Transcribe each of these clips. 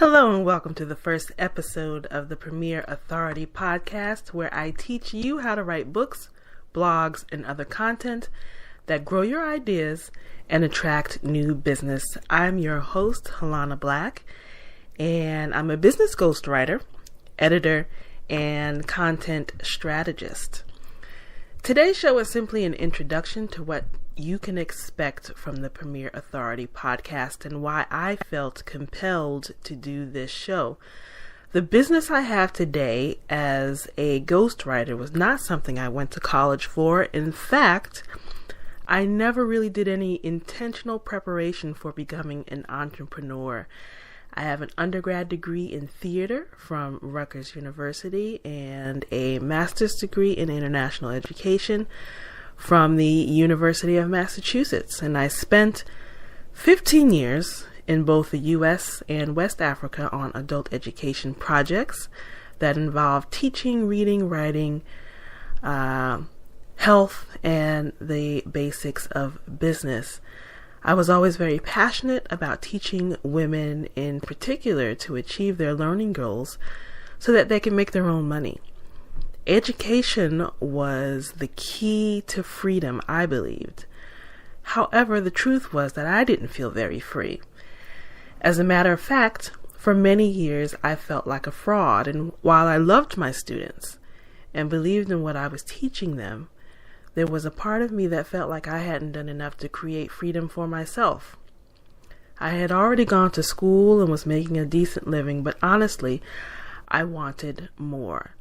Hello and welcome to the first episode of the Premier Authority podcast, where I teach you how to write books, blogs, and other content that grow your ideas and attract new business. I'm your host, Helana Black, and I'm a business ghostwriter, editor, and content strategist. Today's show is simply an introduction to what you can expect from the Premier Authority podcast and why I felt compelled to do this show. The business I have today as a ghostwriter was not something I went to college for. In fact, I never really did any intentional preparation for becoming an entrepreneur. I have an undergrad degree in theater from Rutgers University and a master's degree in international education from the University of Massachusetts, and I spent 15 years in both the U.S. and West Africa on adult education projects that involved teaching, reading, writing, health, and the basics of business. I was always very passionate about teaching women in particular to achieve their learning goals so that they can make their own money. Education was the key to freedom, I believed. However, the truth was that I didn't feel very free. As a matter of fact, for many years I felt like a fraud, and while I loved my students and believed in what I was teaching them, there was a part of me that felt like I hadn't done enough to create freedom for myself. I had already gone to school and was making a decent living, but honestly, I wanted more.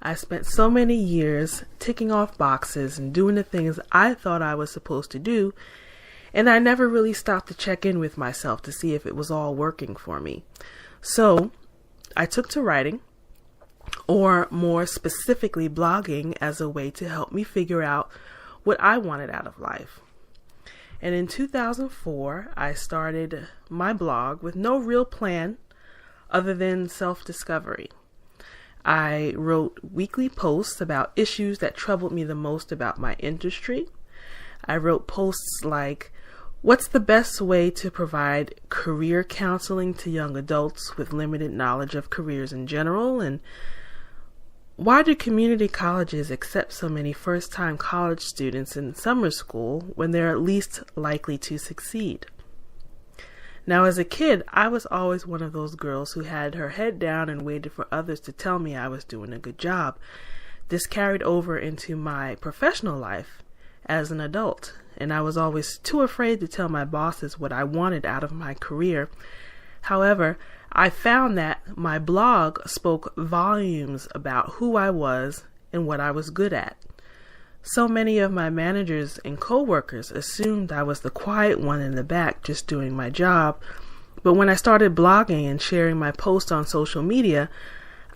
I spent so many years ticking off boxes and doing the things I thought I was supposed to do, and I never really stopped to check in with myself to see if it was all working for me. So I took to writing, or more specifically blogging, as a way to help me figure out what I wanted out of life. And in 2004, I started my blog with no real plan other than self-discovery. I wrote weekly posts about issues that troubled me the most about my industry. I wrote posts like, what's the best way to provide career counseling to young adults with limited knowledge of careers in general? And why do community colleges accept so many first-time college students in summer school when they're at least likely to succeed? Now, as a kid, I was always one of those girls who had her head down and waited for others to tell me I was doing a good job. This carried over into my professional life as an adult, and I was always too afraid to tell my bosses what I wanted out of my career. However, I found that my blog spoke volumes about who I was and what I was good at. So many of my managers and coworkers assumed I was the quiet one in the back just doing my job. But when I started blogging and sharing my posts on social media,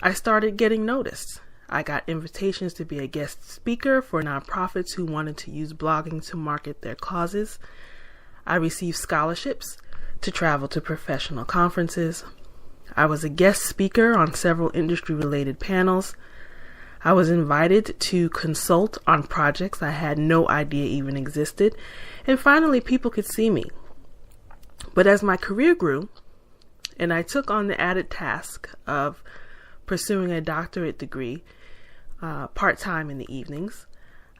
I started getting noticed. I got invitations to be a guest speaker for nonprofits who wanted to use blogging to market their causes. I received scholarships to travel to professional conferences. I was a guest speaker on several industry-related panels. I was invited to consult on projects I had no idea even existed, and finally people could see me. But as my career grew, and I took on the added task of pursuing a doctorate degree part-time in the evenings,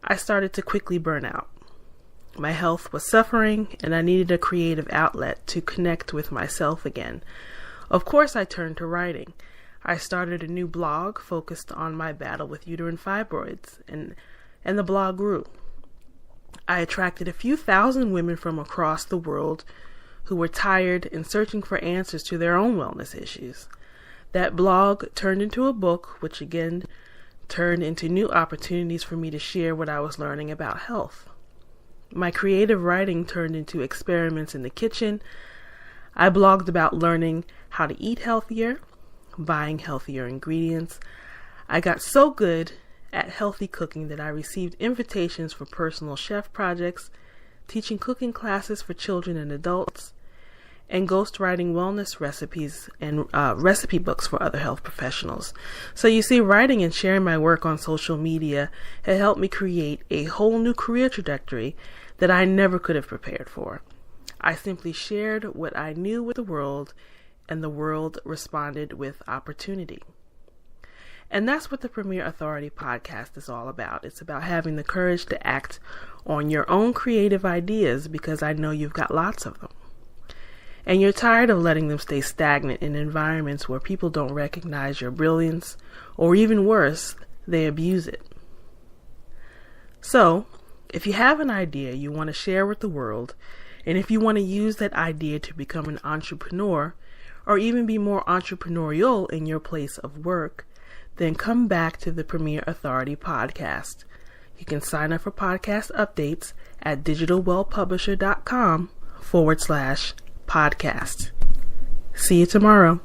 I started to quickly burn out. My health was suffering, and I needed a creative outlet to connect with myself again. Of course, I turned to writing. I started a new blog focused on my battle with uterine fibroids, and the blog grew. I attracted a few thousand women from across the world who were tired and searching for answers to their own wellness issues. That blog turned into a book, which again turned into new opportunities for me to share what I was learning about health. My creative writing turned into experiments in the kitchen. I blogged about learning how to eat healthier, buying healthier ingredients. I got so good at healthy cooking that I received invitations for personal chef projects, teaching cooking classes for children and adults, and ghostwriting wellness recipes and recipe books for other health professionals. So you see, writing and sharing my work on social media had helped me create a whole new career trajectory that I never could have prepared for. I simply shared what I knew with the world and the world responded with opportunity. And that's what the Premier Authority podcast is all about. It's about having the courage to act on your own creative ideas, because I know you've got lots of them. And you're tired of letting them stay stagnant in environments where people don't recognize your brilliance, or even worse, they abuse it. So, if you have an idea you want to share with the world, and if you want to use that idea to become an entrepreneur, or even be more entrepreneurial in your place of work, then come back to the Premier Authority podcast. You can sign up for podcast updates at digitalwellpublisher.com/podcast. See you tomorrow.